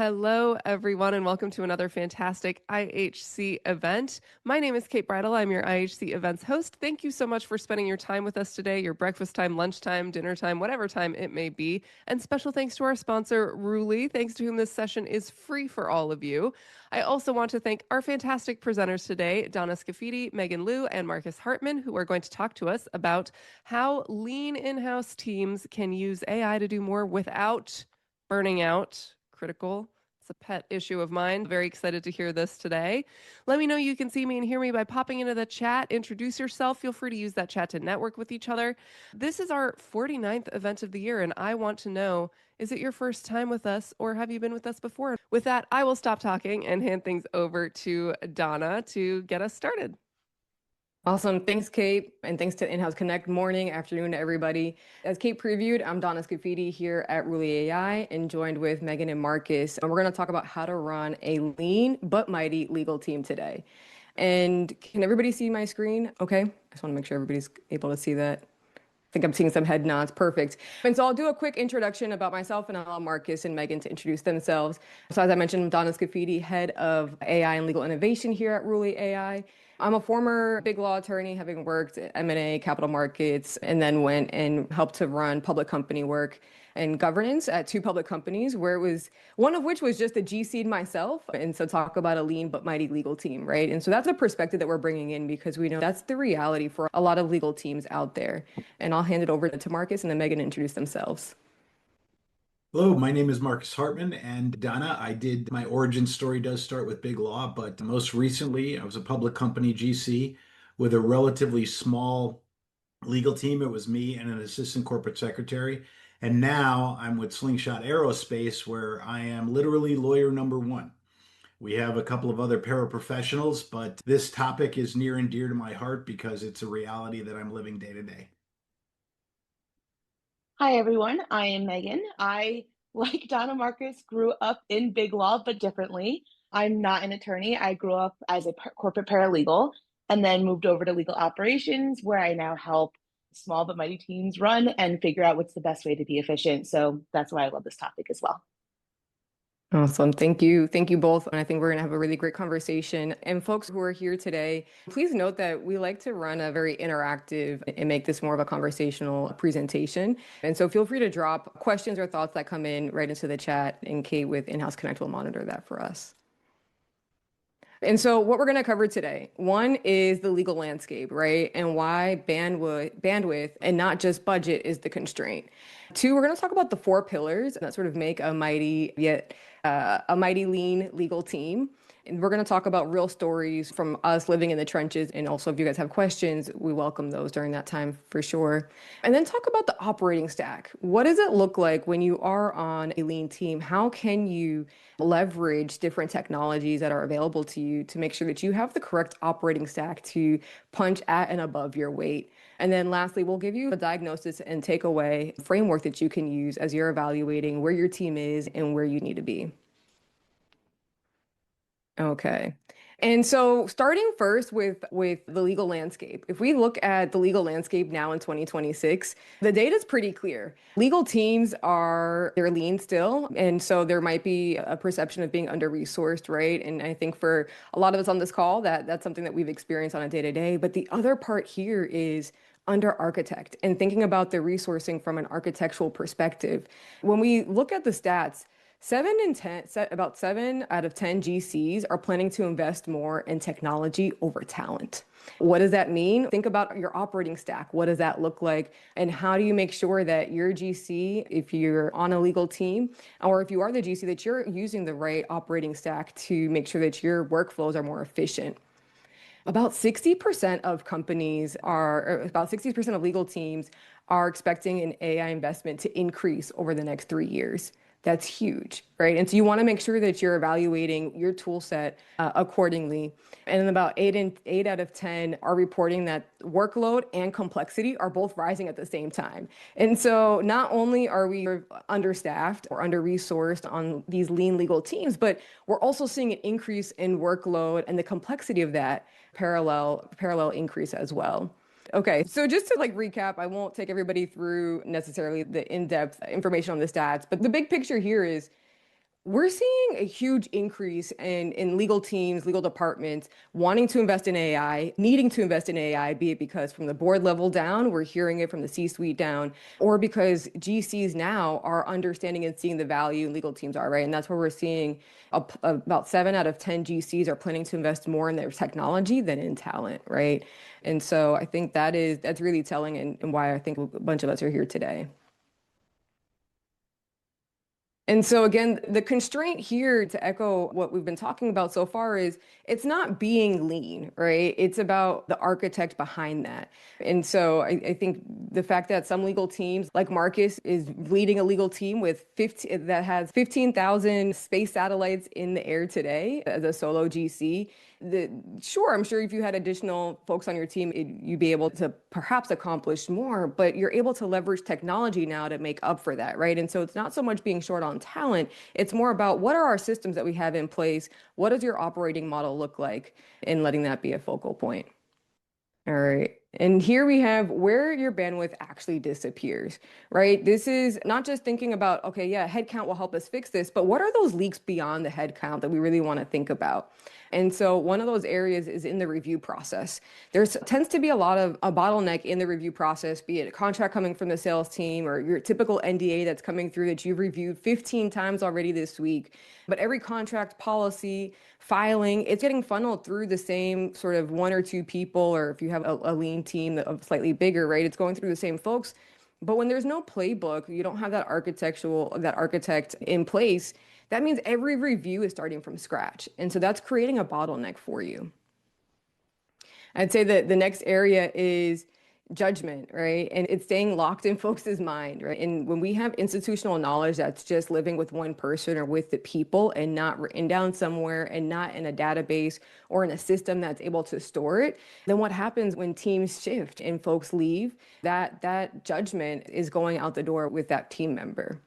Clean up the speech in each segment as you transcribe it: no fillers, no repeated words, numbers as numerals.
Hello, everyone, and welcome to another fantastic IHC event. My name is Kate Bridle. I'm your IHC events host. Thank you so much for spending your time with us today, your breakfast time, lunchtime, dinner time, whatever time it may be. And special thanks to our sponsor, Ruli, thanks to whom this session is free for all of you. I also want to thank our fantastic presenters today, Donna Scaffidi, Meagan Loo, and Markus Hartmann, who are going to talk to us about how lean in-house teams can use AI to do more without burning out. Critical. It's a pet issue of mine. Very excited to hear this today. Let me know you can see me and hear me by popping into the chat. Introduce yourself. Feel free to use that chat to network with each other. This is our 49th event of the year, and I want to know, is it your first time with us, or have you been with us before? With that, I will stop talking and hand things over to Donna to get us started. Awesome. Thanks, Kate. And thanks to In-House Connect. Morning, afternoon to everybody. As Kate previewed, I'm Donna Scaffidi here at Ruli AI and joined with Meagan and Markus. And we're going to talk about how to run a lean but mighty legal team today. And can everybody see my screen? Okay. I just want to make sure everybody's able to see that. I think I'm seeing some head nods. Perfect. And so I'll do a quick introduction about myself and I'll allow Markus and Meagan to introduce themselves. So as I mentioned, I'm Donna Scaffidi, head of AI and legal innovation here at Ruli AI. I'm a former big law attorney, having worked at M&A, capital markets, and then went and helped to run public company work and governance at two public companies, where it was one of which was just a GC'd myself. And so talk about a lean but mighty legal team, right? And so that's a perspective that we're bringing in because we know that's the reality for a lot of legal teams out there. And I'll hand it over to Markus and then Meagan to introduce themselves. Hello, my name is Markus Hartmann, and Donna, my origin story does start with big law, but most recently I was a public company GC with a relatively small legal team. It was me and an assistant corporate secretary. And now I'm with Slingshot Aerospace, where I am literally lawyer number one. We have a couple of other paraprofessionals, but this topic is near and dear to my heart because it's a reality that I'm living day to day. Hi, everyone. I am Meagan. I, like Donna Markus, grew up in big law, but differently. I'm not an attorney. I grew up as a corporate paralegal and then moved over to legal operations, where I now help small but mighty teams run and figure out what's the best way to be efficient. So that's why I love this topic as well. Awesome. Thank you. Thank you both. And I think we're going to have a really great conversation. And folks who are here today, please note that we like to run a very interactive and make this more of a conversational presentation. And so feel free to drop questions or thoughts that come in right into the chat, and Kate with In-House Connect will monitor that for us. And so what we're going to cover today, one is the legal landscape, right? And why bandwidth and not just budget is the constraint. Two, we're going to talk about the four pillars that sort of make a mighty lean legal team. And we're going to talk about real stories from us living in the trenches. And also, if you guys have questions, we welcome those during that time for sure. And then talk about the operating stack. What does it look like when you are on a lean team? How can you leverage different technologies that are available to you to make sure that you have the correct operating stack to punch at and above your weight? And then lastly, we'll give you a diagnosis and takeaway framework that you can use as you're evaluating where your team is and where you need to be. Okay. And so starting first with the legal landscape, if we look at the legal landscape now in 2026, the data is pretty clear. Legal teams they're lean still. And so there might be a perception of being under-resourced, right? And I think for a lot of us on this call, that's something that we've experienced on a day-to-day. But the other part here is under architect and thinking about the resourcing from an architectural perspective. When we look at the stats, about 7 out of 10 GCs are planning to invest more in technology over talent. What does that mean? Think about your operating stack. What does that look like? And how do you make sure that your GC, if you're on a legal team, or if you are the GC, that you're using the right operating stack to make sure that your workflows are more efficient? About 60% of legal teams are expecting an AI investment to increase over the next 3 years. That's huge, right? And so you want to make sure that you're evaluating your tool set accordingly. And then about 8 out of 10 are reporting that workload and complexity are both rising at the same time. And so not only are we understaffed or under-resourced on these lean legal teams, but we're also seeing an increase in workload and the complexity of that parallel increase as well. Okay, so just to recap, I won't take everybody through necessarily the in-depth information on the stats, but the big picture here is We're seeing a huge increase in legal teams, legal departments wanting to invest in AI, needing to invest in AI, be it because from the board level down, we're hearing it from the C-suite down, or because GCs now are understanding and seeing the value legal teams are, right? And that's where we're seeing about 7 out of 10 GCs are planning to invest more in their technology than in talent, right? And so I think that's really telling and why I think a bunch of us are here today. And so again, the constraint here, to echo what we've been talking about so far, is it's not being lean, right? It's about the architect behind that. And so I think the fact that some legal teams, like Markus, is leading a legal team with 15, that has 15,000 space satellites in the air today as a solo GC. Sure, I'm sure if you had additional folks on your team, you'd be able to perhaps accomplish more, but you're able to leverage technology now to make up for that, right? And so it's not so much being short on talent, it's more about what are our systems that we have in place? What does your operating model look like? And letting that be a focal point. All right. And here we have where your bandwidth actually disappears, right? This is not just thinking about, okay, yeah, headcount will help us fix this, but what are those leaks beyond the headcount that we really want to think about? And so one of those areas is in the review process. There tends to be a lot of a bottleneck in the review process, be it a contract coming from the sales team or your typical NDA that's coming through that you've reviewed 15 times already this week. But every contract policy, filing, it's getting funneled through the same sort of 1 or 2 people, or if you have a lean team of slightly bigger, right? It's going through the same folks. But when there's no playbook, you don't have that architect in place, that means every review is starting from scratch. And so that's creating a bottleneck for you. I'd say that the next area is judgment, right? And it's staying locked in folks' mind, right? And when we have institutional knowledge that's just living with one person or with the people and not written down somewhere and not in a database or in a system that's able to store it, then what happens when teams shift and folks leave, that judgment is going out the door with that team member.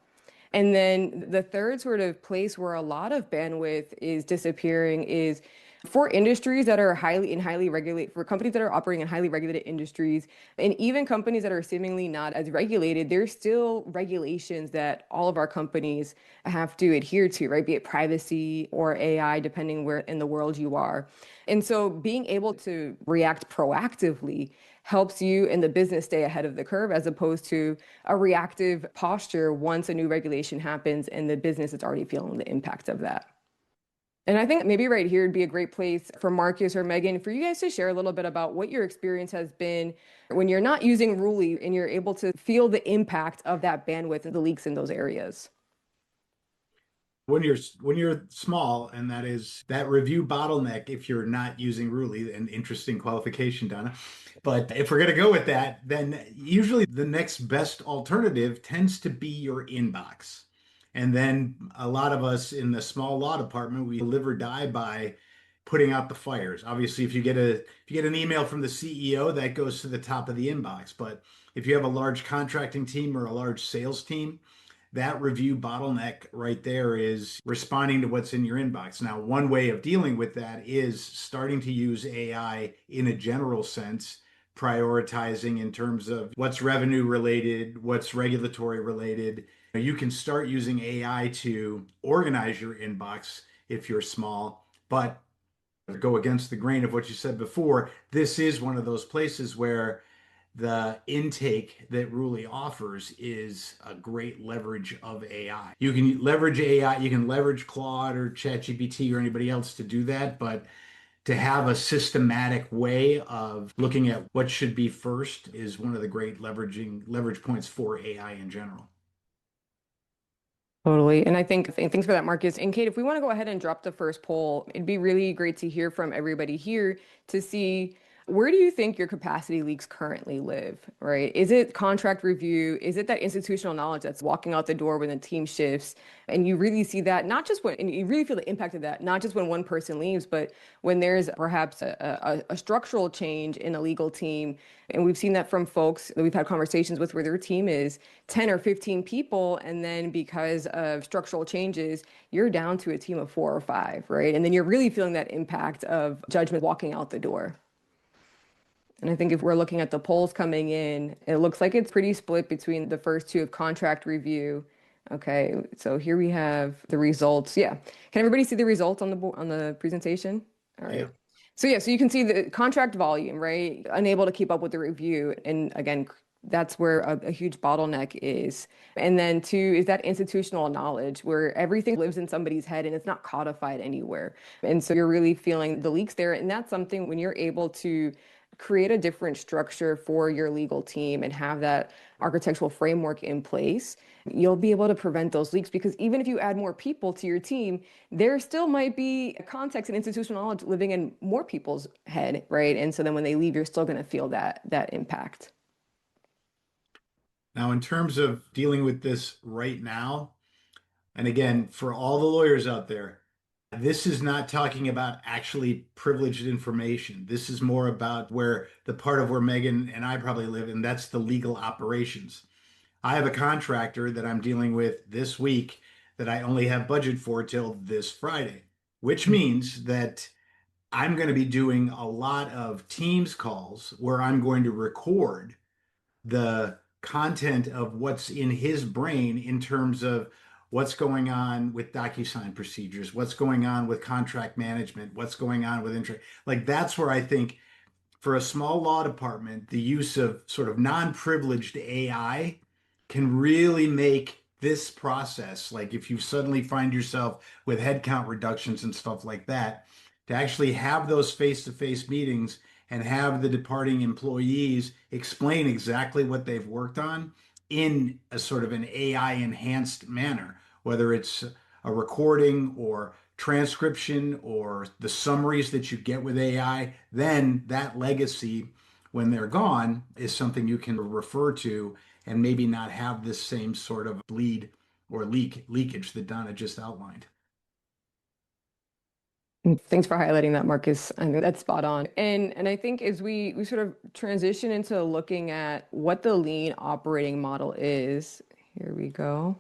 And then the third sort of place where a lot of bandwidth is disappearing is for industries that are highly regulated, for companies that are operating in highly regulated industries, and even companies that are seemingly not as regulated, there's still regulations that all of our companies have to adhere to, right? Be it privacy or AI, depending where in the world you are. And so being able to react proactively helps you and the business stay ahead of the curve, as opposed to a reactive posture once a new regulation happens and the business is already feeling the impact of that. And I think maybe right here would be a great place for Markus or Meagan for you guys to share a little bit about what your experience has been when you're not using Ruli and you're able to feel the impact of that bandwidth and the leaks in those areas. When you're small, and that is that review bottleneck, if you're not using Ruli, an interesting qualification, Donna. But if we're going to go with that, then usually the next best alternative tends to be your inbox. And then a lot of us in the small law department, we live or die by putting out the fires. Obviously, if you get an email from the CEO, that goes to the top of the inbox. But if you have a large contracting team or a large sales team, that review bottleneck right there is responding to what's in your inbox. Now, one way of dealing with that is starting to use AI in a general sense, prioritizing in terms of what's revenue related, what's regulatory related. You can start using AI to organize your inbox if you're small, but go against the grain of what you said before, this is one of those places where the intake that Ruli offers is a great leverage of AI. You can leverage AI, you can leverage Claude or ChatGPT or anybody else to do that, but to have a systematic way of looking at what should be first is one of the great leverage points for AI in general. Totally. And I think, thanks for that, Markus. And Kate, if we want to go ahead and drop the first poll, it'd be really great to hear from everybody here to see, where do you think your capacity leaks currently live, right? Is it contract review? Is it that institutional knowledge that's walking out the door when the team shifts? And you really see that, not just when, and you really feel the impact of that, not just when one person leaves, but when there's perhaps a structural change in a legal team. And we've seen that from folks that we've had conversations with where their team is 10 or 15 people. And then because of structural changes, you're down to a team of 4 or 5, right? And then you're really feeling that impact of judgment walking out the door. And I think if we're looking at the polls coming in, it looks like it's pretty split between the first 2 of contract review Okay, so here we have the results. Yeah. Can everybody see the results on the presentation? All right. Yeah. So yeah, so you can see the contract volume, right? Unable to keep up with the review. And again, that's where a huge bottleneck is. And then two is that institutional knowledge where everything lives in somebody's head and it's not codified anywhere. And so you're really feeling the leaks there. And that's something when you're able to create a different structure for your legal team and have that architectural framework in place, you'll be able to prevent those leaks because even if you add more people to your team, there still might be context and institutional knowledge living in more people's head, right? And so then when they leave, you're still going to feel that impact. Now, in terms of dealing with this right now, and again, for all the lawyers out there, this is not talking about actually privileged information. This is more about where the part of where Meagan and I probably live, and that's the legal operations. I have a contractor that I'm dealing with this week that I only have budget for till this Friday, which means that I'm going to be doing a lot of Teams calls where I'm going to record the content of what's in his brain in terms of what's going on with DocuSign procedures, what's going on with contract management, what's going on with interest. Like that's where I think for a small law department, the use of sort of non-privileged AI can really make this process, like if you suddenly find yourself with headcount reductions and stuff like that, to actually have those face-to-face meetings and have the departing employees explain exactly what they've worked on in a sort of an AI enhanced manner, whether it's a recording or transcription or the summaries that you get with AI, then that legacy, when they're gone, is something you can refer to and maybe not have this same sort of bleed or leakage that Donna just outlined. Thanks for highlighting that, Marcus. I think that's spot on. And I think as we sort of transition into looking at what the lean operating model is, here we go.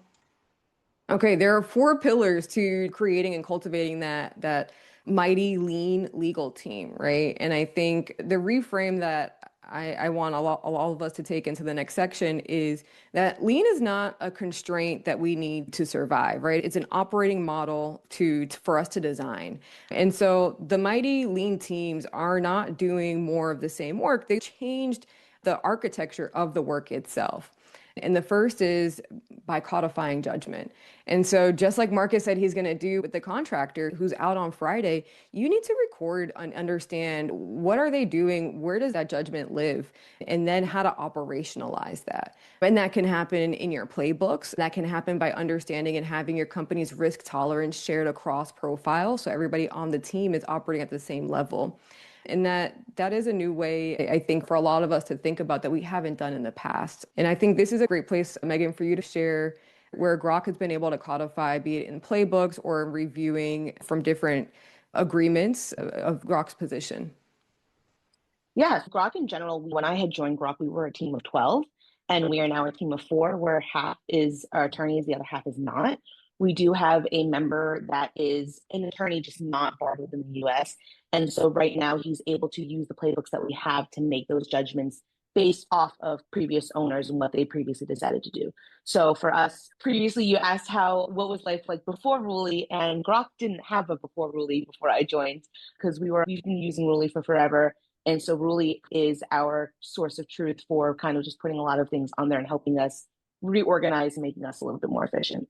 Okay, there are 4 pillars to creating and cultivating that mighty lean legal team, right? And I think the reframe that I want all of us to take into the next section is that lean is not a constraint that we need to survive, right? It's an operating model for us to design. And so the mighty lean teams are not doing more of the same work. They changed the architecture of the work itself. And the first is by codifying judgment. And so just like Marcus said he's going to do with the contractor who's out on Friday, you need to record and understand what are they doing, where does that judgment live, and then how to operationalize that. And that can happen in your playbooks. That can happen by understanding and having your company's risk tolerance shared across profiles so everybody on the team is operating at the same level. And that is a new way, I think, for a lot of us to think about that we haven't done in the past. And I think this is a great place, Meagan, for you to share where Groq has been able to codify, be it in playbooks or in reviewing from different agreements of Groq's position. Yeah, Groq in general, when I had joined Groq, we were a team of 12, and we are now a team of 4, where half is our attorneys, the other half is not. We do have a member that is an attorney, just not barred within the US. And so right now he's able to use the playbooks that we have to make those judgments based off of previous owners and what they previously decided to do. So for us, previously you asked what was life like before Ruli, and Groq didn't have a before Ruli before I joined, because we've been using Ruli for forever. And so Ruli is our source of truth for kind of just putting a lot of things on there and helping us reorganize and making us a little bit more efficient.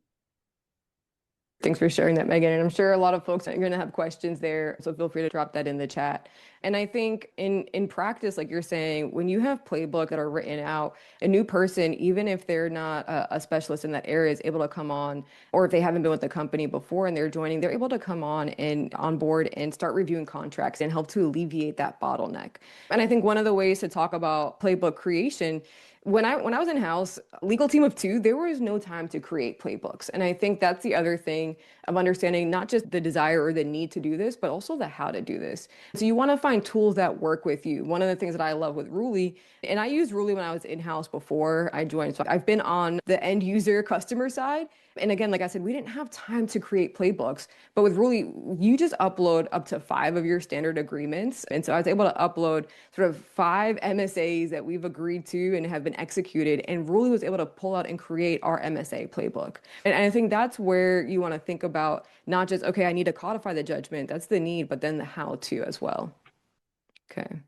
Thanks for sharing that, Meagan. And I'm sure a lot of folks are going to have questions there, so feel free to drop that in the chat. And I think in practice, like you're saying, when you have playbooks that are written out, a new person, even if they're not a specialist in that area, is able to come on, or if they haven't been with the company before and they're joining, they're able to come on board and start reviewing contracts and help to alleviate that bottleneck. And I think one of the ways to talk about playbook creation, when I was in-house, legal team of 2, there was no time to create playbooks. And I think that's the other thing of understanding not just the desire or the need to do this, but also the how to do this. So you want to find tools that work with you. One of the things that I love with Ruli, and I used Ruli when I was in-house before I joined. So I've been on the end user customer side, And again, like I said, we didn't have time to create playbooks, but with Ruli, you just upload up to 5 of your standard agreements. And so I was able to upload sort of 5 MSAs that we've agreed to and have been executed. And Ruli was able to pull out and create our MSA playbook. And I think that's where you want to think about not just, okay, I need to codify the judgment. That's the need, but then the how to as well. Okay.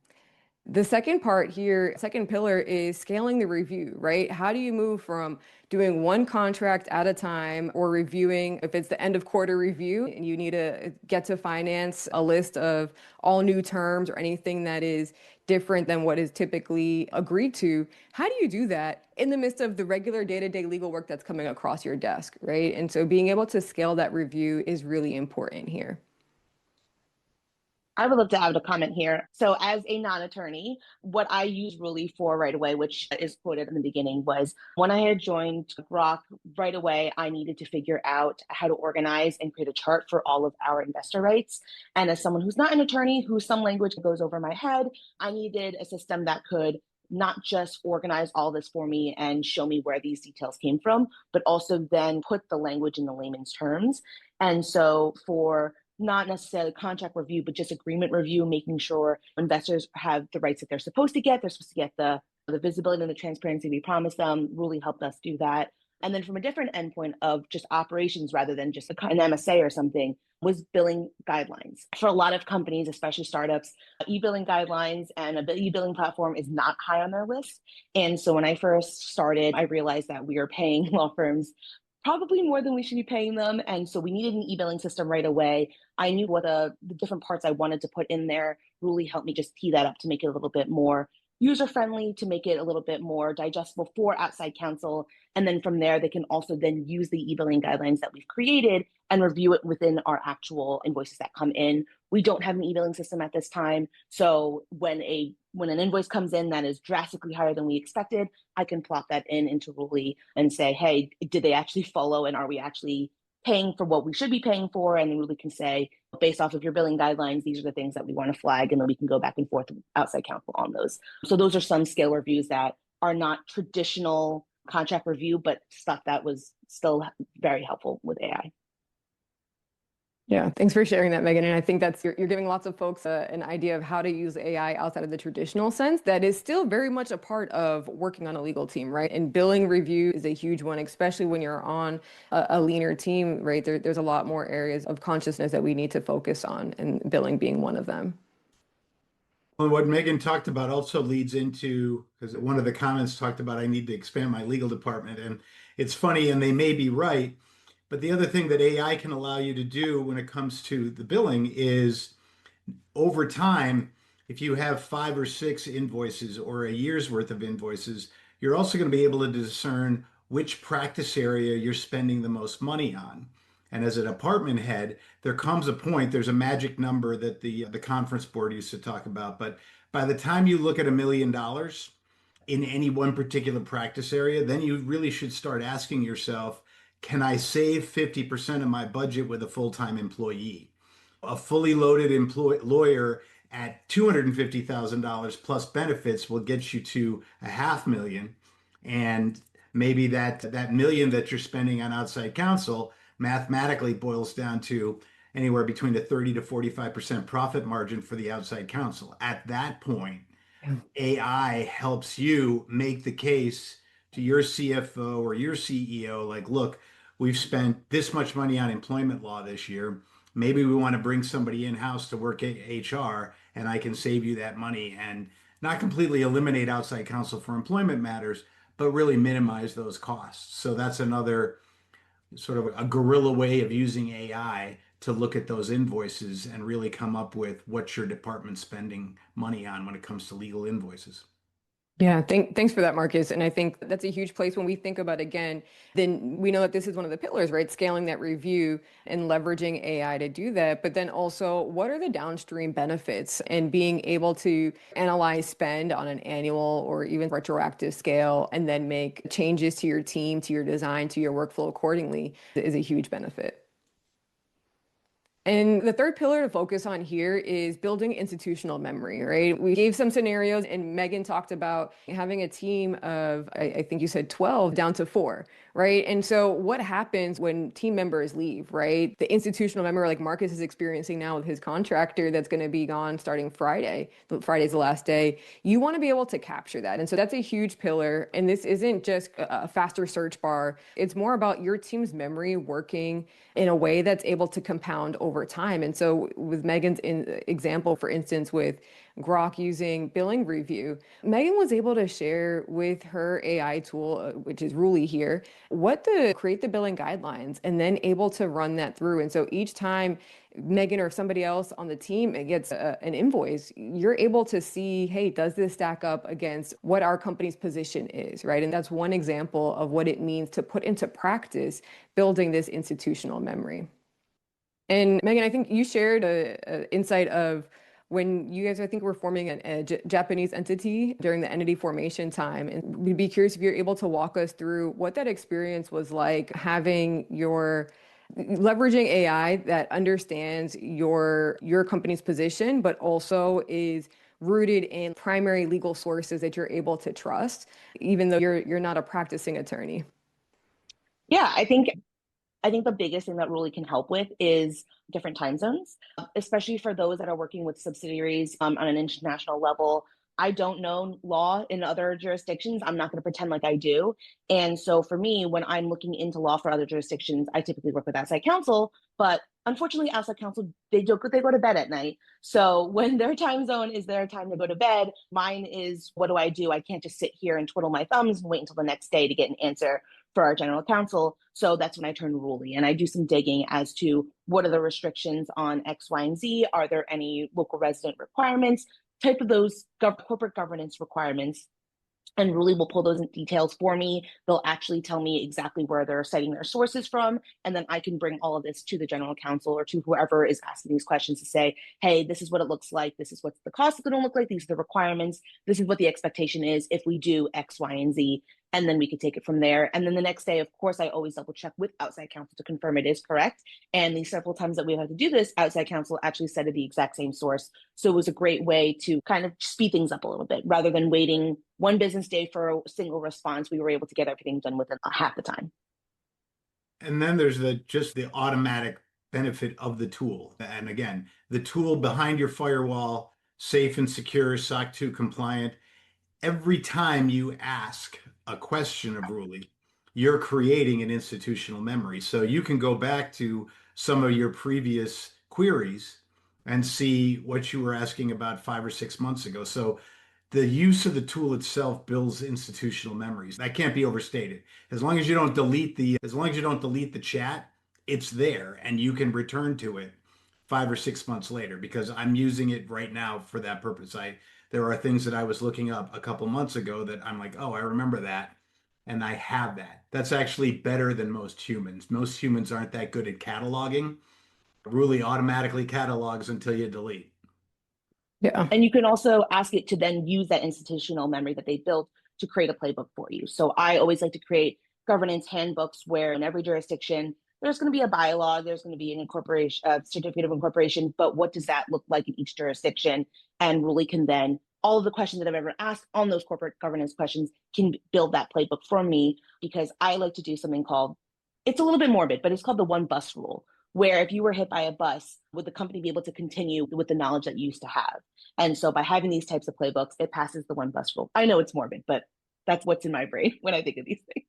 The second part here, second pillar is scaling the review, right? How do you move from doing one contract at a time or reviewing, if it's the end of quarter review and you need to get to finance a list of all new terms or anything that is different than what is typically agreed to, how do you do that in the midst of the regular day-to-day legal work that's coming across your desk, right? And so being able to scale that review is really important here. I would love to add a comment here. So as a non-attorney, what I used Ruli for right away, which is quoted in the beginning, was when I had joined Groq right away, I needed to figure out how to organize and create a chart for all of our investor rights. And as someone who's not an attorney, who some language goes over my head, I needed a system that could not just organize all this for me and show me where these details came from, but also then put the language in the layman's terms. And so for not necessarily contract review, but just agreement review, making sure investors have the rights that they're supposed to get. They're supposed to get the visibility and the transparency we promised them. Really helped us do that. And then from a different endpoint of just operations rather than just an MSA or something, was billing guidelines. For a lot of companies, especially startups, e-billing guidelines and an e-billing platform is not high on their list. And so when I first started, I realized that we were paying law firms probably more than we should be paying them. And so we needed an e-billing system right away. I knew what the different parts I wanted to put in there. Really helped me just tee that up to make it a little bit more user-friendly, to make it a little bit more digestible for outside counsel. And then from there, they can also then use the e-billing guidelines that we've created and review it within our actual invoices that come in. We don't have an e-billing system at this time. So when an invoice comes in that is drastically higher than we expected, I can plot that into Ruli and say, hey, did they actually follow, and are we actually paying for what we should be paying for? And Ruli can say, based off of your billing guidelines, these are the things that we want to flag, and then we can go back and forth with outside counsel on those. So those are some scale reviews that are not traditional contract review, but stuff that was still very helpful with AI. Yeah, thanks for sharing that, Meagan. And I think that's you're giving lots of folks an idea of how to use AI outside of the traditional sense that is still very much a part of working on a legal team, right? And billing review is a huge one, especially when you're on a leaner team, right? There's a lot more areas of consciousness that we need to focus on, and billing being one of them. Well, what Meagan talked about also leads into, because one of the comments talked about, I need to expand my legal department. And it's funny, and they may be right, but the other thing that AI can allow you to do when it comes to the billing is over time, if you have 5 or 6 invoices or a year's worth of invoices, you're also going to be able to discern which practice area you're spending the most money on. And as a department head, there comes a point, there's a magic number that the conference board used to talk about. But by the time you look at $1 million in any one particular practice area, then you really should start asking yourself, can I save 50% of my budget with a full-time employee? A fully loaded lawyer at $250,000 plus benefits will get you to $500,000. And maybe that million that you're spending on outside counsel mathematically boils down to anywhere between a 30 to 45% profit margin for the outside counsel. At that point, AI helps you make the case to your CFO or your CEO, like, look, we've spent this much money on employment law this year. Maybe we want to bring somebody in-house to work at HR, and I can save you that money and not completely eliminate outside counsel for employment matters, but really minimize those costs. So that's another sort of a guerrilla way of using AI to look at those invoices and really come up with what your department's spending money on when it comes to legal invoices. Yeah, thanks for that, Markus. And I think that's a huge place when we think about, again, then we know that this is one of the pillars, right? Scaling that review and leveraging AI to do that. But then also, what are the downstream benefits, and being able to analyze spend on an annual or even retroactive scale and then make changes to your team, to your design, to your workflow accordingly is a huge benefit. And the third pillar to focus on here is building institutional memory, right? We gave some scenarios, and Meagan talked about having a team of, I think you said 12 down to 4, right? And so what happens when team members leave, right? The institutional member, like Markus is experiencing now with his contractor that's going to be gone starting Friday. Friday's the last day. You want to be able to capture that. And so that's a huge pillar. And this isn't just a faster search bar. It's more about your team's memory working in a way that's able to compound over time. And so with Meagan's example, for instance, with Groq using billing review, Meagan was able to share with her AI tool, which is Ruli here, what to create the billing guidelines and then able to run that through. And so each time Meagan or somebody else on the team gets an invoice, you're able to see, hey, does this stack up against what our company's position is, right? And that's one example of what it means to put into practice building this institutional memory. And Meagan, I think you shared an insight of when you guys, I think, were forming a Japanese entity during the entity formation time. And we'd be curious if you're able to walk us through what that experience was like, having leveraging AI that understands your company's position, but also is rooted in primary legal sources that you're able to trust, even though you're not a practicing attorney. Yeah, I think the biggest thing that Ruli can help with is different time zones, especially for those that are working with subsidiaries on an international level. I don't know law in other jurisdictions. I'm not going to pretend like I do. And so for me, when I'm looking into law for other jurisdictions, I typically work with outside counsel. But unfortunately, outside counsel, they go to bed at night. So when their time zone is their time to go to bed, mine is, what do? I can't just sit here and twiddle my thumbs and wait until the next day to get an answer for our general counsel. So that's when I turn to Ruli and I do some digging as to what are the restrictions on X, Y, and Z? Are there any local resident requirements? Type of those corporate governance requirements. And Ruli will pull those in details for me. They'll actually tell me exactly where they're citing their sources from. And then I can bring all of this to the general counsel or to whoever is asking these questions to say, hey, this is what it looks like. This is what the cost is going to look like. These are the requirements. This is what the expectation is if we do X, Y, and Z. And then we could take it from there. And then the next day, of course, I always double check with outside counsel to confirm it is correct. And the several times that we've had to do this, outside counsel actually cited the exact same source. So it was a great way to kind of speed things up a little bit. Rather than waiting one business day for a single response, we were able to get everything done within half the time. And then there's just the automatic benefit of the tool. And again, the tool behind your firewall, safe and secure, SOC 2 compliant. Every time you ask a question of Ruli, you're creating an institutional memory. So you can go back to some of your previous queries and see what you were asking about 5 or 6 months ago. So the use of the tool itself builds institutional memories. That can't be overstated. As long as you don't delete the chat, it's there and you can return to it 5 or 6 months later, because I'm using it right now for that purpose. There are things that I was looking up a couple months ago that I'm like, oh, I remember that. And I have that. That's actually better than most humans. Most humans aren't that good at cataloging. Ruli automatically catalogs until you delete. Yeah. And you can also ask it to then use that institutional memory that they built to create a playbook for you. So I always like to create governance handbooks where in every jurisdiction, there's going to be a bylaw, there's going to be an incorporation, certificate of incorporation, but what does that look like in each jurisdiction? And Ruli can then, all of the questions that I've ever asked on those corporate governance questions can build that playbook for me, because I like to do something called, it's a little bit morbid, but it's called the one bus rule, where if you were hit by a bus, would the company be able to continue with the knowledge that you used to have? And so by having these types of playbooks, it passes the one bus rule. I know it's morbid, but that's what's in my brain when I think of these things.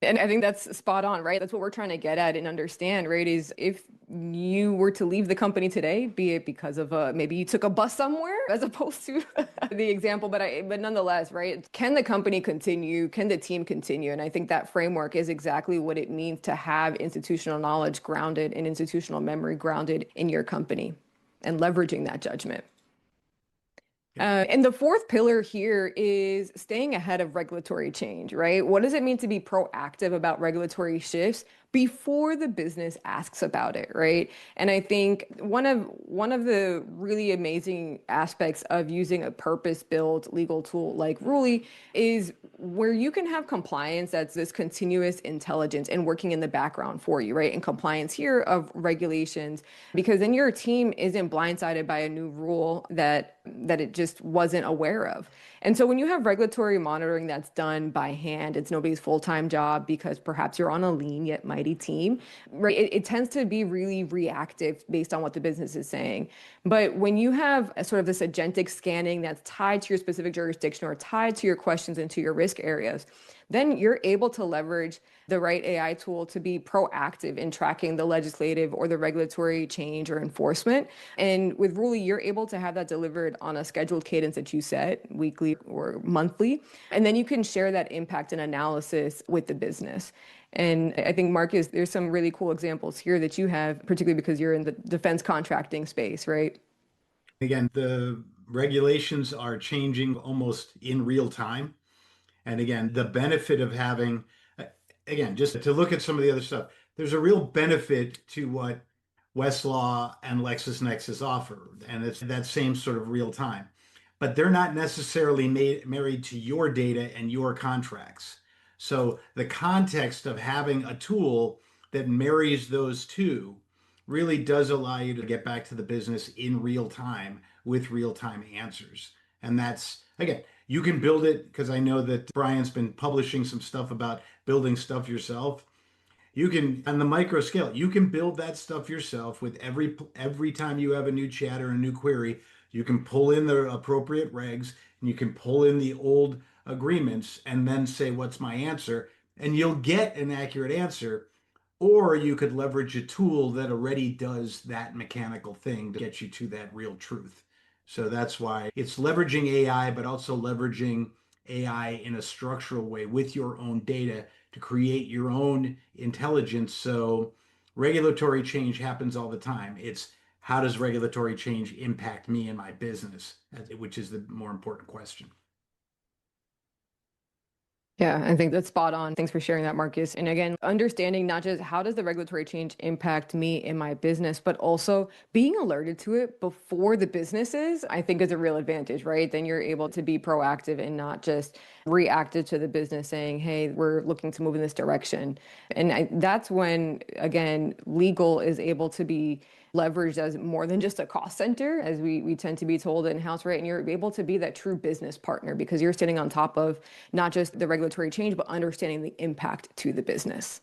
And I think that's spot on, right? That's what we're trying to get at and understand, right? Is if you were to leave the company today, be it because of maybe you took a bus somewhere as opposed to the example, but nonetheless, right? Can the company continue? Can the team continue? And I think that framework is exactly what it means to have institutional knowledge grounded and institutional memory grounded in your company and leveraging that judgment. And the fourth pillar here is staying ahead of regulatory change, right? What does it mean to be proactive about regulatory shifts before the business asks about it, right? And I think one of the really amazing aspects of using a purpose-built legal tool like Ruli is where you can have compliance that's this continuous intelligence and working in the background for you, right? And compliance here of regulations, because then your team isn't blindsided by a new rule that that it just wasn't aware of. And so when you have regulatory monitoring that's done by hand, it's nobody's full-time job because perhaps you're on a lean yet mighty team, right? It tends to be really reactive based on what the business is saying. But when you have a sort of this agentic scanning that's tied to your specific jurisdiction or tied to your questions and to your risk areas, then you're able to leverage the right AI tool to be proactive in tracking the legislative or the regulatory change or enforcement. And with Ruli, you're able to have that delivered on a scheduled cadence that you set, weekly or monthly. And then you can share that impact and analysis with the business. And I think, Markus, there's some really cool examples here that you have, particularly because you're in the defense contracting space, right? Again, the regulations are changing almost in real time. And again, the benefit of having, again, just to look at some of the other stuff, there's a real benefit to what Westlaw and LexisNexis offer. And it's that same sort of real time. But they're not necessarily married to your data and your contracts. So the context of having a tool that marries those two really does allow you to get back to the business in real time with real time answers. And that's, again, you can build it because I know that Brian's been publishing some stuff about building stuff yourself. You can, on the micro scale, you can build that stuff yourself with every time you have a new chat or a new query, you can pull in the appropriate regs and you can pull in the old agreements and then say, what's my answer? And you'll get an accurate answer. Or you could leverage a tool that already does that mechanical thing to get you to that real truth. So that's why it's leveraging AI, but also leveraging AI in a structural way with your own data to create your own intelligence. So regulatory change happens all the time. It's how does regulatory change impact me and my business, which is the more important question. Yeah, I think that's spot on. Thanks for sharing that, Markus. And again, understanding not just how does the regulatory change impact me in my business, but also being alerted to it before the business is, I think is a real advantage, right? Then you're able to be proactive and not just reactive to the business saying, hey, we're looking to move in this direction. And that's when, again, legal is able to be leveraged as more than just a cost center, as we tend to be told in-house, right? And you're able to be that true business partner because you're sitting on top of not just the regulatory change, but understanding the impact to the business.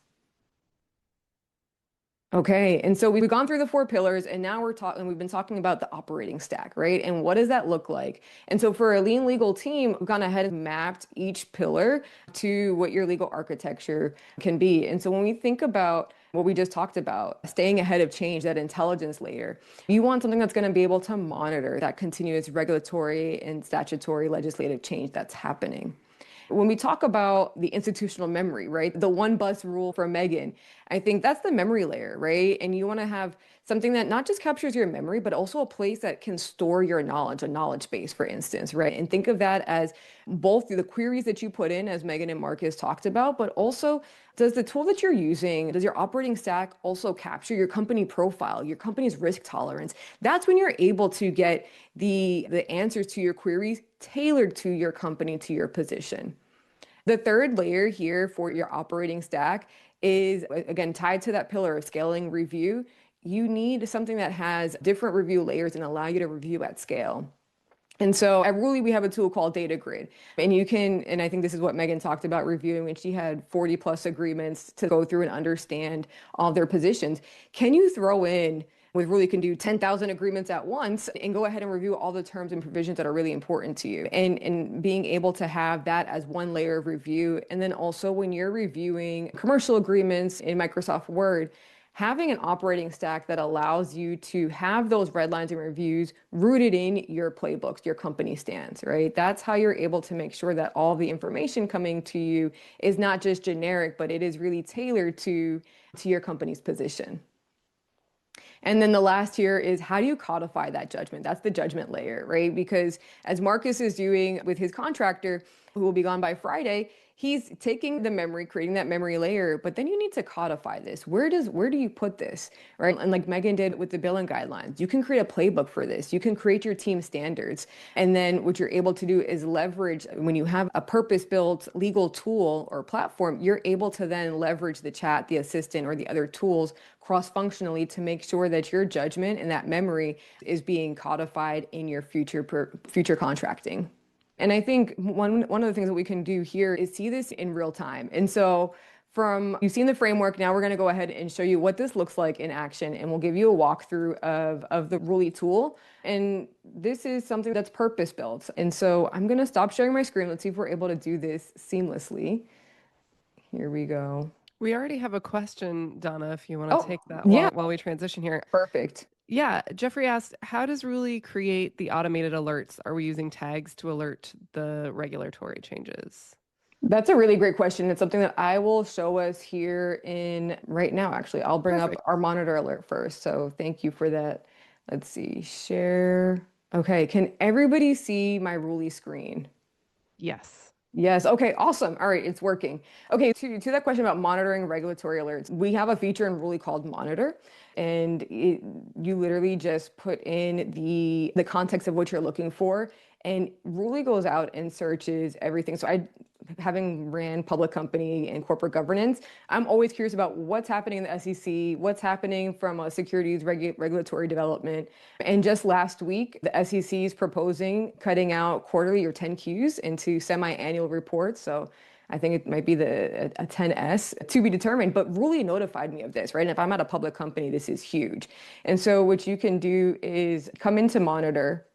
Okay, and so we've gone through the 4 pillars, and now we've been talking about the operating stack, right? And what does that look like? And so for a lean legal team, we've gone ahead and mapped each pillar to what your legal architecture can be. And so when we think about what we just talked about, staying ahead of change, that intelligence layer, you want something that's going to be able to monitor that continuous regulatory and statutory legislative change that's happening. When we talk about the institutional memory, right? The one bus rule for Meagan, I think that's the memory layer, right? And you want to have something that not just captures your memory, but also a place that can store your knowledge, a knowledge base, for instance, right? And think of that as both the queries that you put in, as Meagan and Markus talked about, but also does the tool that you're using, does your operating stack also capture your company profile, your company's risk tolerance? That's when you're able to get the answers to your queries tailored to your company, to your position. The third layer here for your operating stack is, again, tied to that pillar of scaling review. You need something that has different review layers and allow you to review at scale. And so at Ruli, we have a tool called Data Grid. And you can, and I think this is what Meagan talked about reviewing when she had 40 plus agreements to go through and understand all their positions. Can you throw in, with Ruli can do 10,000 agreements at once and go ahead and review all the terms and provisions that are really important to you, and being able to have that as one layer of review. And then also when you're reviewing commercial agreements in Microsoft Word, having an operating stack that allows you to have those red lines and reviews rooted in your playbooks, your company stands, right? That's how you're able to make sure that all the information coming to you is not just generic, but it is really tailored to your company's position. And then the last here is, how do you codify that judgment? That's the judgment layer, right? Because as Markus is doing with his contractor, who will be gone by Friday, he's taking the memory, creating that memory layer, but then you need to codify this. Where do you put this, right? And like Meagan did with the billing guidelines, you can create a playbook for this. You can create your team standards. And then what you're able to do is leverage when you have a purpose-built legal tool or platform, you're able to then leverage the chat, the assistant, or the other tools cross-functionally to make sure that your judgment and that memory is being codified in your future contracting. And I think one of the things that we can do here is see this in real time. And so you've seen the framework, now we're going to go ahead and show you what this looks like in action, and we'll give you a walkthrough of the Ruli tool. And this is something that's purpose built. And so I'm going to stop sharing my screen. Let's see if we're able to do this seamlessly. Here we go. We already have a question, Donna, if you want to take that yeah. while we transition here. Perfect. Yeah, Jeffrey asked, how does Ruli create the automated alerts? Are we using tags to alert the regulatory changes? That's a really great question. It's something that I will show us here in right now, actually. I'll bring up our monitor alert first. So thank you for that. Let's see, share. Okay, can everybody see my Ruli screen? Yes. Yes. Okay, awesome. All right, it's working. Okay, to that question about monitoring regulatory alerts, we have a feature in Ruli called Monitor, and you literally just put in the context of what you're looking for, and Ruli goes out and searches everything. So having ran public company and corporate governance, I'm always curious about what's happening in the SEC, what's happening from a securities regulatory development. And just last week, the SEC is proposing cutting out quarterly or 10Qs into semi-annual reports. So I think it might be a 10S to be determined, but Ruli notified me of this, right? And if I'm at a public company, this is huge. And so what you can do is come into Monitor,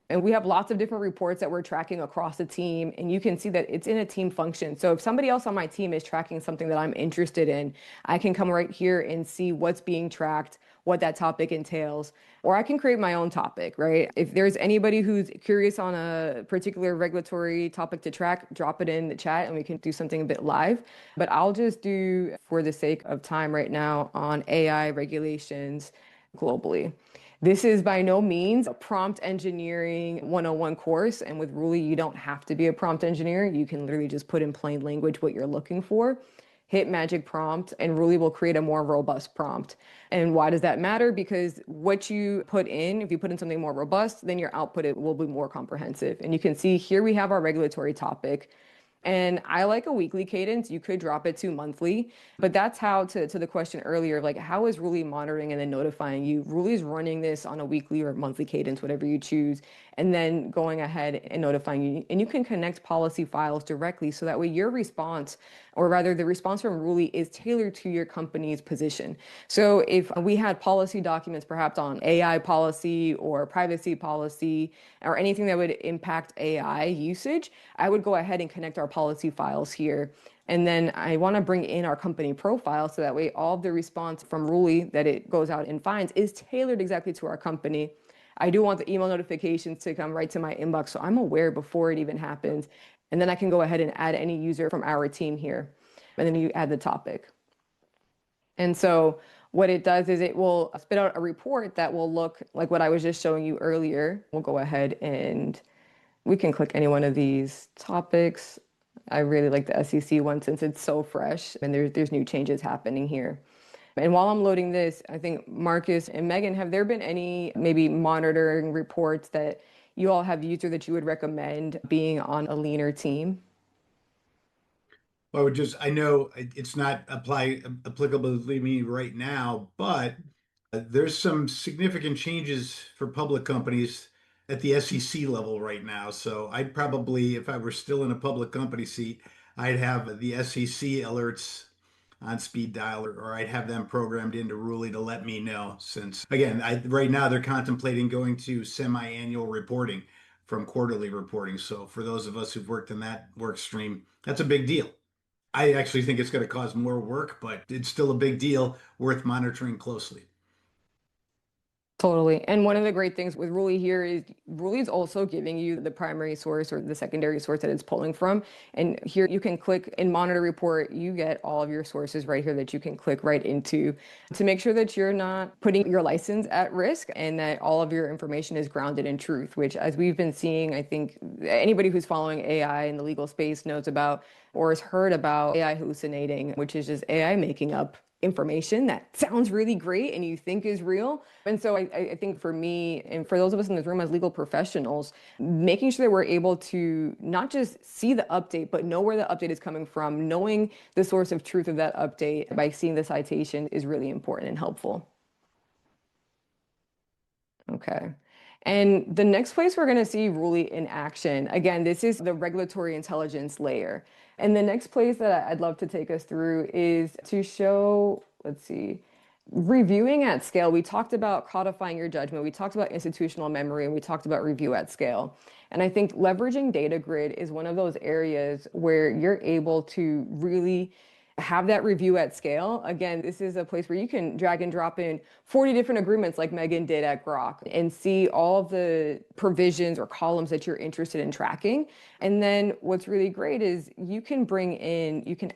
and we have lots of different reports that we're tracking across the team, and you can see that it's in a team function. So if somebody else on my team is tracking something that I'm interested in, I can come right here and see what's being tracked, what that topic entails, or I can create my own topic, right? If there's anybody who's curious on a particular regulatory topic to track, drop it in the chat and we can do something a bit live. But I'll just do, for the sake of time right now, on AI regulations globally. This is by no means a prompt engineering 101 course. And with Ruli, you don't have to be a prompt engineer. You can literally just put in plain language what you're looking for, hit magic prompt, and Ruli will create a more robust prompt. And why does that matter? Because what you put in, if you put in something more robust, then your output will be more comprehensive. And you can see here we have our regulatory topic. And I like a weekly cadence. You could drop it to monthly, but that's how, to the question earlier, like how is Ruli monitoring and then notifying you? Ruli is running this on a weekly or monthly cadence, whatever you choose, and then going ahead and notifying you. And you can connect policy files directly so that way your response, or rather the response from Ruli, is tailored to your company's position. So if we had policy documents perhaps on AI policy or privacy policy or anything that would impact AI usage, I would go ahead and connect our policy files here. And then I want to bring in our company profile so that way all of the response from Ruli that it goes out and finds is tailored exactly to our company. I do want the email notifications to come right to my inbox so I'm aware before it even happens. And then I can go ahead and add any user from our team here. And then you add the topic. And so what it does is it will spit out a report that will look like what I was just showing you earlier. We'll go ahead and we can click any one of these topics. I really like the SEC one since it's so fresh and there's new changes happening here. And while I'm loading this, I think Markus and Meagan, have there been any maybe monitoring reports that you all have used or that you would recommend being on a leaner team? Well, I know it's not applicable to me right now, but there's some significant changes for public companies at the SEC level right now. So I'd probably, if I were still in a public company seat, I'd have the SEC alerts on speed dial, or I'd have them programmed into Ruli to let me know. Since again, right now they're contemplating going to semi-annual reporting from quarterly reporting. So for those of us who've worked in that work stream, that's a big deal. I actually think it's going to cause more work, but it's still a big deal worth monitoring closely. Totally. And one of the great things with Ruli here is Ruli is also giving you the primary source or the secondary source that it's pulling from. And here you can click in monitor report, you get all of your sources right here that you can click right into to make sure that you're not putting your license at risk and that all of your information is grounded in truth, which as we've been seeing, I think anybody who's following AI in the legal space knows about or has heard about AI hallucinating, which is just AI making up information that sounds really great and you think is real. And so I think for me and for those of us in this room as legal professionals, making sure that we're able to not just see the update, but know where the update is coming from, knowing the source of truth of that update by seeing the citation is really important and helpful. Okay. And the next place we're going to see Ruli in action, again, this is the regulatory intelligence layer. And the next place that I'd love to take us through is to show, let's see, reviewing at scale. We talked about codifying your judgment. We talked about institutional memory, and we talked about review at scale. And I think leveraging data grid is one of those areas where you're able to really have that review at scale. Again, this is a place where you can drag and drop in 40 different agreements like Meagan did at Groq and see all of the provisions or columns that you're interested in tracking. And then what's really great is you can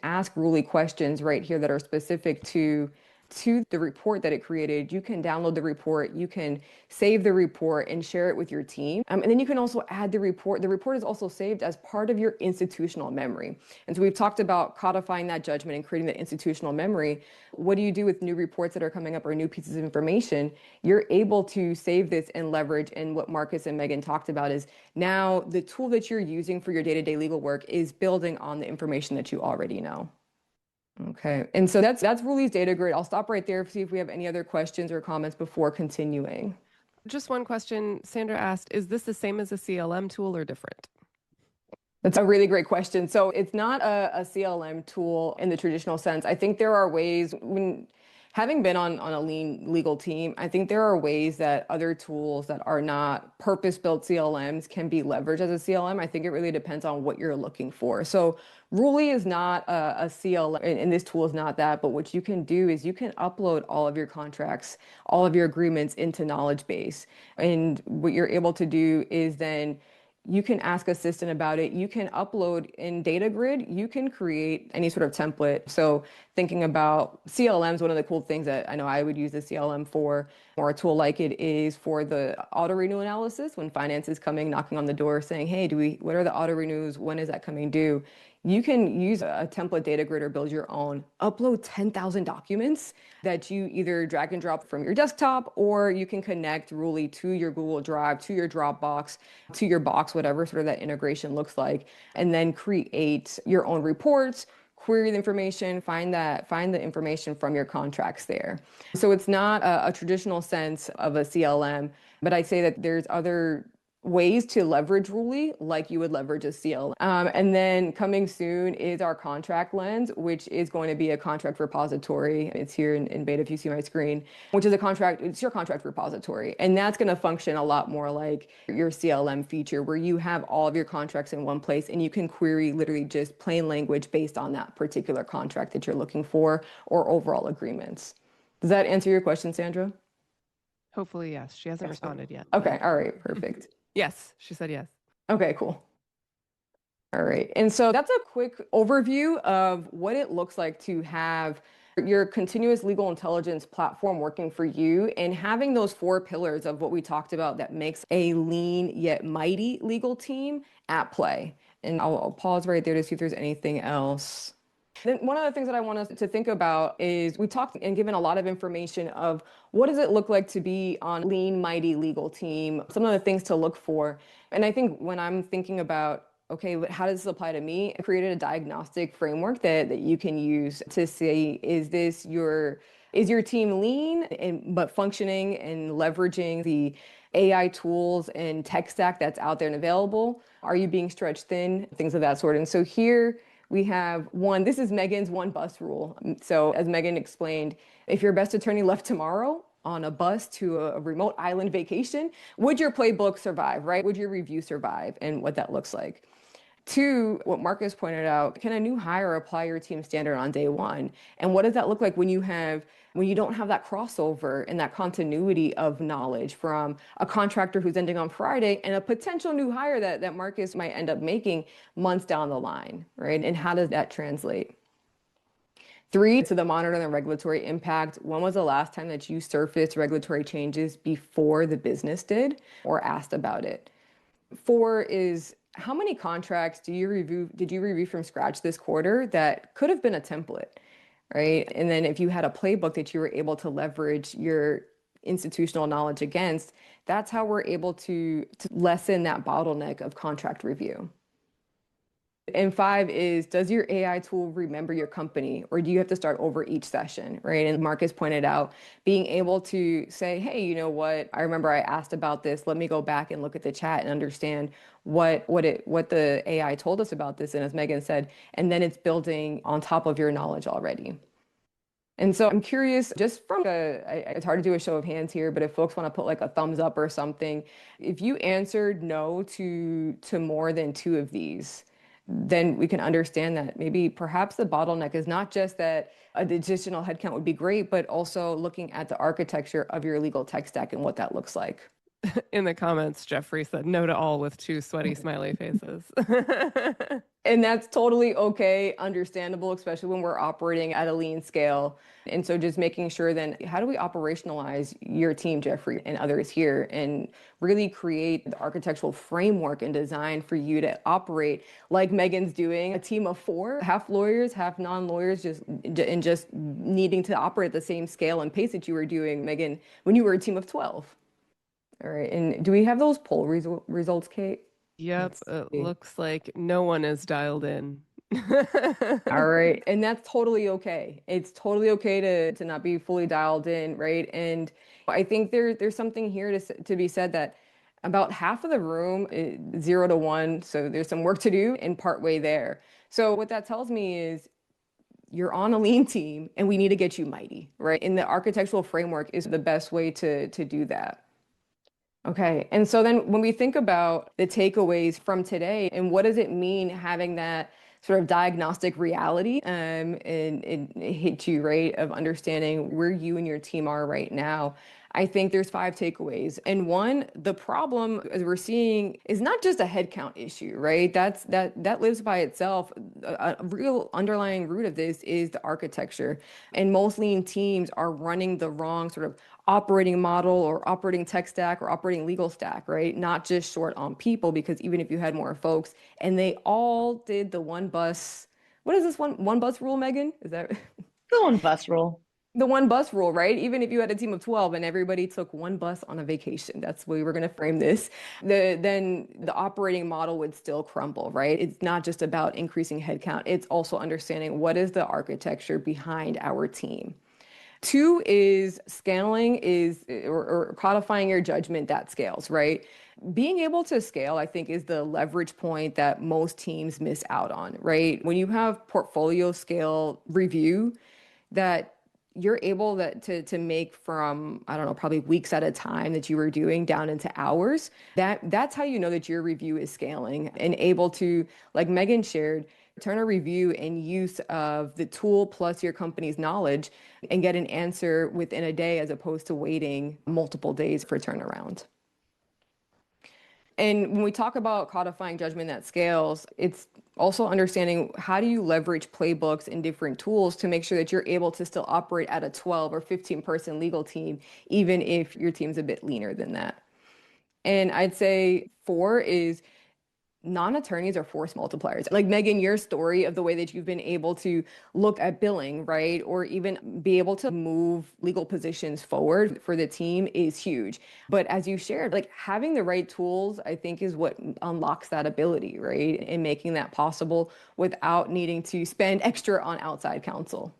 ask Ruli questions right here that are specific to the report that it created. You can download the report, you can save the report and share it with your team. And then you can also add the report. The report is also saved as part of your institutional memory. And so we've talked about codifying that judgment and creating that institutional memory. What do you do with new reports that are coming up or new pieces of information? You're able to save this and leverage. And what Markus and Meagan talked about is now the tool that you're using for your day-to-day legal work is building on the information that you already know. Okay, and so that's Ruli's data grid. I'll stop right there, see if we have any other questions or comments before continuing. Just one question. Sandra asked, is this the same as a CLM tool or different? That's a really great question. So it's not a CLM tool in the traditional sense. I think there are ways, having been on a lean legal team, I think there are ways that other tools that are not purpose-built CLMs can be leveraged as a CLM. I think it really depends on what you're looking for. So Ruli is not a CLM, and this tool is not that, but what you can do is you can upload all of your contracts, all of your agreements into knowledge base. And what you're able to do is then you can ask Assistant about it. You can upload in data grid. You can create any sort of template. So thinking about CLMs, one of the cool things that I know I would use the CLM for, or a tool like it is for the auto renew analysis when finance is coming, knocking on the door saying, hey, what are the auto renews? When is that coming due? You can use a template data grid or build your own, upload 10,000 documents that you either drag and drop from your desktop, or you can connect Ruli to your Google Drive, to your Dropbox, to your Box, whatever sort of that integration looks like, and then create your own reports, query the information, find the information from your contracts there. So it's not a traditional sense of a CLM, but I say that there's other ways to leverage Ruli like you would leverage a CLM. And then coming soon is our contract lens, which is going to be a contract repository. It's here in beta if you see my screen, which is it's your contract repository. And that's going to function a lot more like your CLM feature where you have all of your contracts in one place and you can query literally just plain language based on that particular contract that you're looking for or overall agreements. Does that answer your question, Sandra? Hopefully, yes. She hasn't responded yet. Okay. All right. Perfect. Yes, she said yes. Okay, cool. All right. And so that's a quick overview of what it looks like to have your continuous legal intelligence platform working for you and having those 4 pillars of what we talked about that makes a lean yet mighty legal team at play. And I'll pause right there to see if there's anything else. Then one of the things that I want us to think about is we talked and given a lot of information of what does it look like to be on lean, mighty legal team, some of the things to look for. And I think when I'm thinking about, okay, how does this apply to me? I created a diagnostic framework that you can use to say, is your team lean but functioning and leveraging the AI tools and tech stack that's out there and available? Are you being stretched thin? Things of that sort. And so here, we have this is Meagan's 1 bus rule. So as Meagan explained, if your best attorney left tomorrow on a bus to a remote island vacation, would your playbook survive, right? Would your review survive and what that looks like? Two, what Marcus pointed out, can a new hire apply your team standard on day one? And what does that look like when you don't have that crossover and that continuity of knowledge from a contractor who's ending on Friday and a potential new hire that Marcus might end up making months down the line, right? And how does that translate? Three, to the monitoring and regulatory impact. When was the last time that you surfaced regulatory changes before the business did or asked about it? Four is, how many contracts did you review from scratch this quarter that could have been a template, right? And then if you had a playbook that you were able to leverage your institutional knowledge against, that's how we're able to lessen that bottleneck of contract review. And five is, does your AI tool remember your company, or do you have to start over each session, right? And Marcus pointed out being able to say, hey, you know what? I remember I asked about this. Let me go back and look at the chat and understand what the AI told us about this. And as Meagan said, and then it's building on top of your knowledge already. And so I'm curious, just from it's hard to do a show of hands here, but if folks want to put like a thumbs up or something, if you answered no to more than two of these, then we can understand that maybe perhaps the bottleneck is not just that an additional headcount would be great, but also looking at the architecture of your legal tech stack and what that looks like. In the comments, Jeffrey said no to all with two sweaty smiley faces. And that's totally okay, understandable, especially when we're operating at a lean scale. And so just making sure then, how do we operationalize your team, Jeffrey, and others here, and really create the architectural framework and design for you to operate like Meagan's doing, a team of 4, half lawyers, half non-lawyers, just needing to operate at the same scale and pace that you were doing, Meagan, when you were a team of 12. All right, and do we have those poll results, Kate? Yep, it looks like no one is dialed in. All right, and that's totally okay. It's totally okay to not be fully dialed in, right? And I think there's something here to be said that about half of the room is 0 to 1, so there's some work to do and partway there. So what that tells me is you're on a lean team and we need to get you mighty, right? And the architectural framework is the best way to do that. Okay, and so then when we think about the takeaways from today and what does it mean having that sort of diagnostic reality and hit you, right, of understanding where you and your team are right now, I think there's 5 takeaways. And one, the problem, as we're seeing, is not just a headcount issue, right? That lives by itself. A real underlying root of this is the architecture. And most lean teams are running the wrong sort of operating model or operating tech stack or operating legal stack, right? Not just short on people, because even if you had more folks and they all did the one bus, what is this one bus rule, Meagan? Is that The one bus rule? The one bus rule, right? Even if you had a team of 12 and everybody took one bus on a vacation, that's the way we're going to frame this, then the operating model would still crumble, right? It's not just about increasing headcount. It's also understanding what is the architecture behind our team. 2 is scaling or codifying your judgment that scales, right? Being able to scale, I think, is the leverage point that most teams miss out on, right? When you have portfolio scale review that you're able to make from, I don't know, probably weeks at a time that you were doing down into hours, that's how you know that your review is scaling and able to, like Meagan shared, turn a review and use of the tool plus your company's knowledge and get an answer within a day as opposed to waiting multiple days for turnaround. And when we talk about codifying judgment that scales, it's also understanding how do you leverage playbooks and different tools to make sure that you're able to still operate at a 12 or 15 person legal team, even if your team's a bit leaner than that. And I'd say 4 is non-attorneys are force multipliers. Like Meagan, your story of the way that you've been able to look at billing, right? Or even be able to move legal positions forward for the team is huge. But as you shared, like having the right tools, I think is what unlocks that ability, right? And making that possible without needing to spend extra on outside counsel.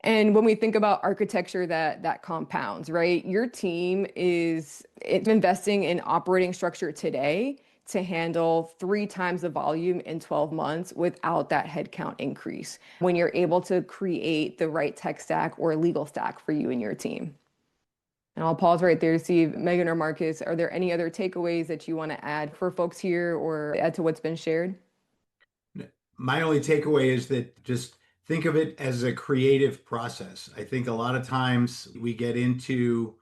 And when we think about architecture that compounds, right? Your team it's investing in operating structure today to handle 3 times the volume in 12 months without that headcount increase, when you're able to create the right tech stack or legal stack for you and your team. And I'll pause right there to see if Meagan or Markus, are there any other takeaways that you want to add for folks here or add to what's been shared? My only takeaway is that just think of it as a creative process. I think a lot of times we get into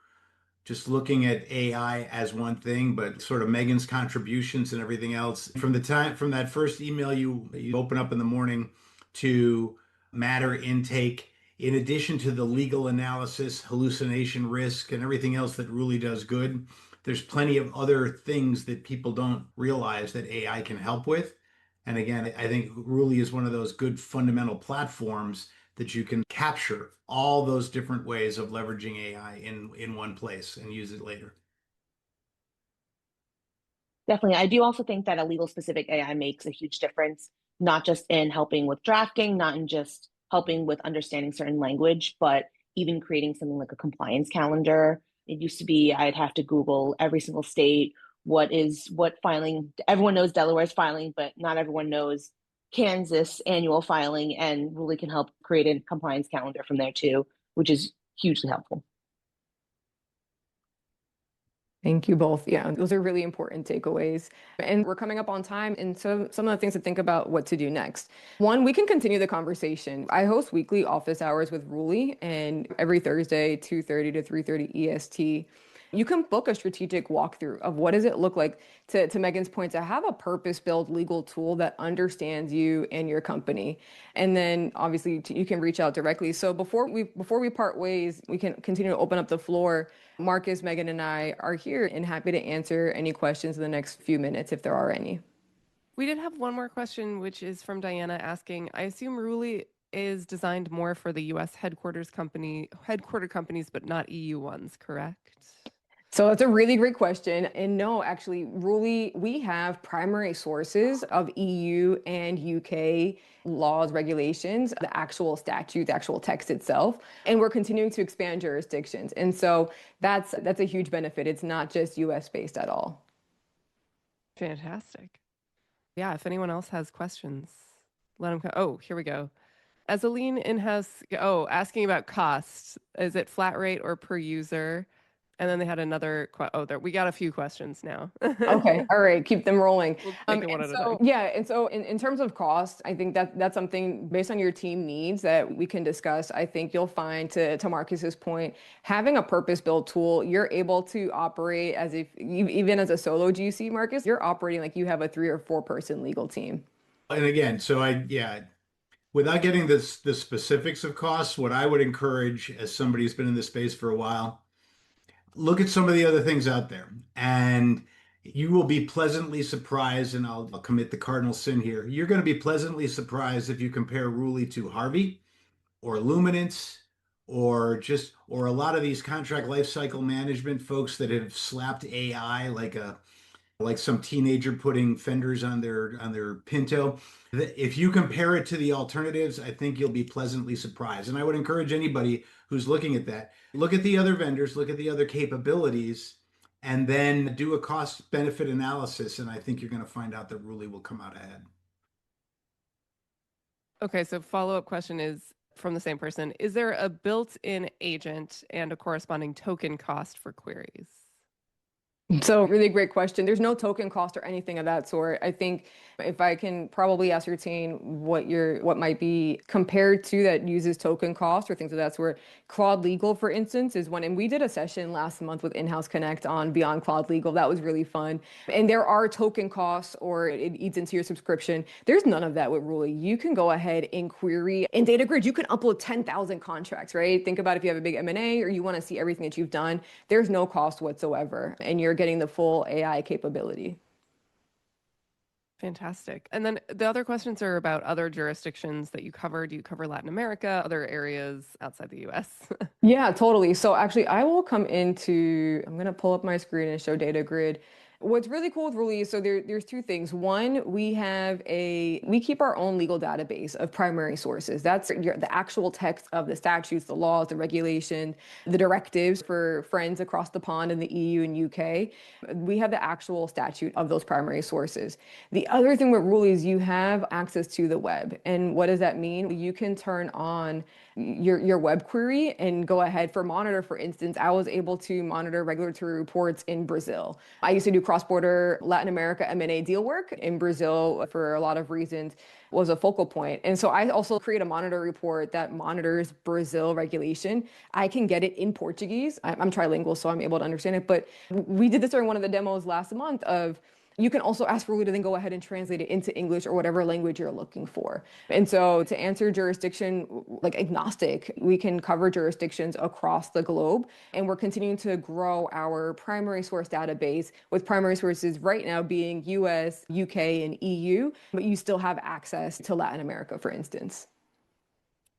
just looking at AI as one thing, but sort of Megan's contributions and everything else from that first email you open up in the morning to matter intake, in addition to the legal analysis, hallucination risk, and everything else that Ruli does good, there's plenty of other things that people don't realize that AI can help with. And again, I think Ruli is one of those good fundamental platforms that you can capture all those different ways of leveraging AI in one place and use it later. Definitely. I do also think that a legal specific AI makes a huge difference, not just in helping with drafting, not in just helping with understanding certain language, but even creating something like a compliance calendar. It used to be I'd have to Google every single state, what filing. Everyone knows Delaware's filing, but not everyone knows Kansas annual filing, and really can help create a compliance calendar from there too, which is hugely helpful. Thank you both. Yeah, those are really important takeaways. And we're coming up on time. And so some of the things to think about what to do next. One, we can continue the conversation. I host weekly office hours with Ruli, and every Thursday, 2:30 to 3:30 EST. You can book a strategic walkthrough of what does it look like, to Megan's point, to have a purpose-built legal tool that understands you and your company. And then obviously you can reach out directly. So before we part ways, we can continue to open up the floor. Markus, Megan, and I are here and happy to answer any questions in the next few minutes if there are any. We did have one more question, which is from Diana asking, I assume Ruli is designed more for the US headquartered companies, but not EU ones, correct? So that's a really great question. And no, actually, Ruli, we have primary sources of EU and UK laws, regulations, the actual statute, the actual text itself. And we're continuing to expand jurisdictions. And so that's a huge benefit. It's not just US based at all. Fantastic. Yeah, if anyone else has questions, let them come. Oh, here we go. As a lean in-house, asking about costs. Is it flat rate or per user? And then they had another, we got a few questions now. Okay, all right, keep them rolling. We'll take it one at a time. Yeah, and so in terms of cost, I think that's something based on your team needs that we can discuss. I think you'll find, to Markus's point, having a purpose-built tool, you're able to operate as if, even as a solo GC, Markus, you're operating like you have a 3 or 4 person legal team. And again, without getting the specifics of costs, what I would encourage as somebody who's been in this space for a while, look at some of the other things out there, and you will be pleasantly surprised. And I'll commit the cardinal sin here. You're going to be pleasantly surprised if you compare Ruli to Harvey or Luminance or a lot of these contract lifecycle management folks that have slapped AI like some teenager putting fenders on their Pinto. If you compare it to the alternatives, I think you'll be pleasantly surprised. And I would encourage anybody who's looking at that, look at the other vendors, look at the other capabilities, and then do a cost benefit analysis. And I think you're going to find out that Ruli will come out ahead. Okay, so follow-up question is from the same person. Is there a built-in agent and a corresponding token cost for queries? So really great question. There's no token cost or anything of that sort. I think if I can probably ascertain what might be compared to that uses token cost or things of that sort. Claude Legal, for instance, is one, and we did a session last month with In-House Connect on Beyond Claude Legal. That was really fun. And there are token costs, or it eats into your subscription. There's none of that with Ruli. You can go ahead and query. In Data Grid, you can upload 10,000 contracts, right? Think about if you have a big M&A or you want to see everything that you've done. There's no cost whatsoever, and you're getting the full AI capability. Fantastic. And then the other questions are about other jurisdictions that you cover. Do you cover Latin America, other areas outside the US? Yeah, totally. So actually, I'm going to pull up my screen and show Data Grid. What's really cool with Ruli, so there's two things. One, we keep our own legal database of primary sources. That's the actual text of the statutes, the laws, the regulation, the directives for friends across the pond in the EU and UK. We have the actual statute of those primary sources. The other thing with Ruli is you have access to the web. And what does that mean? You can turn on your web query and go ahead for monitor. For instance, I was able to monitor regulatory reports in Brazil. I used to do cross-border Latin America M&A deal work in Brazil for a lot of reasons, was a focal point. And so I also create a monitor report that monitors Brazil regulation. I can get it in Portuguese. I'm trilingual, so I'm able to understand it. But we did this during one of the demos last month of you can also ask Ruli to then go ahead and translate it into English or whatever language you're looking for. And so to answer jurisdiction, like agnostic, we can cover jurisdictions across the globe. And we're continuing to grow our primary source database with primary sources right now being US, UK, and EU, but you still have access to Latin America, for instance.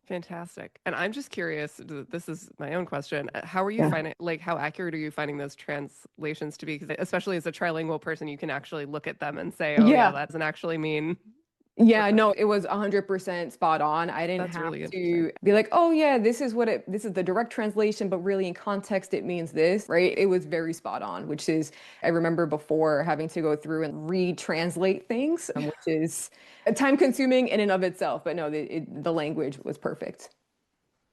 Fantastic. And I'm just curious, this is my own question. How are you finding, like, how accurate are you finding those translations to be? Because especially as a trilingual person, you can actually look at them and say, oh yeah, that doesn't actually mean. Yeah, no, it was 100% spot on. I didn't have to be like, oh yeah, this is the direct translation, but really in context, it means this, right? It was very spot on, which is, I remember before having to go through and retranslate things, which is time consuming in and of itself. But no, the language was perfect.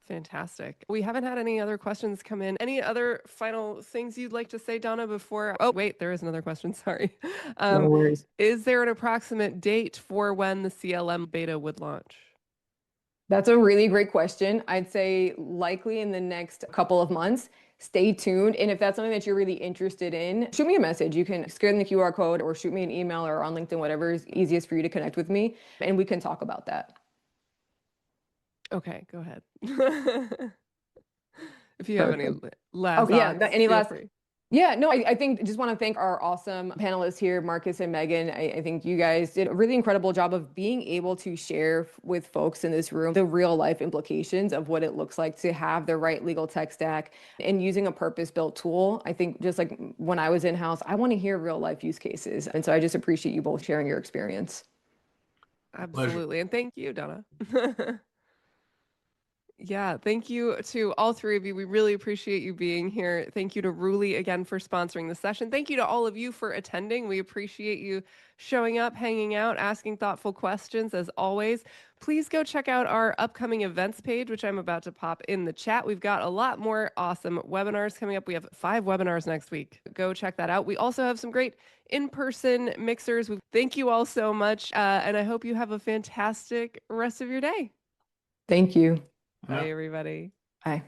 Fantastic. We haven't had any other questions come in. Any other final things you'd like to say, Donna, before? Oh, wait, there is another question. Sorry. No worries. Is there an approximate date for when the CLM beta would launch? That's a really great question. I'd say likely in the next couple of months. Stay tuned. And if that's something that you're really interested in, shoot me a message. You can scan the QR code or shoot me an email or on LinkedIn, whatever is easiest for you to connect with me. And we can talk about that. Okay, go ahead. If you have any last any last free. Yeah, no, I think just want to thank our awesome panelists here, Markus and Meagan. I think you guys did a really incredible job of being able to share with folks in this room the real life implications of what it looks like to have the right legal tech stack and using a purpose-built tool. I think just like when I was in-house, I want to hear real life use cases. And so I just appreciate you both sharing your experience. Absolutely. Pleasure. And thank you, Donna. Yeah, thank you to all three of you. We really appreciate you being here. Thank you to Ruli again for sponsoring the session. Thank you to all of you for attending. We appreciate you showing up, hanging out, asking thoughtful questions as always. Please go check out our upcoming events page, which I'm about to pop in the chat. We've got a lot more awesome webinars coming up. We have 5 webinars next week. Go check that out. We also have some great in-person mixers. Thank you all so much, and I hope you have a fantastic rest of your day. Thank you. Bye, everybody. Bye.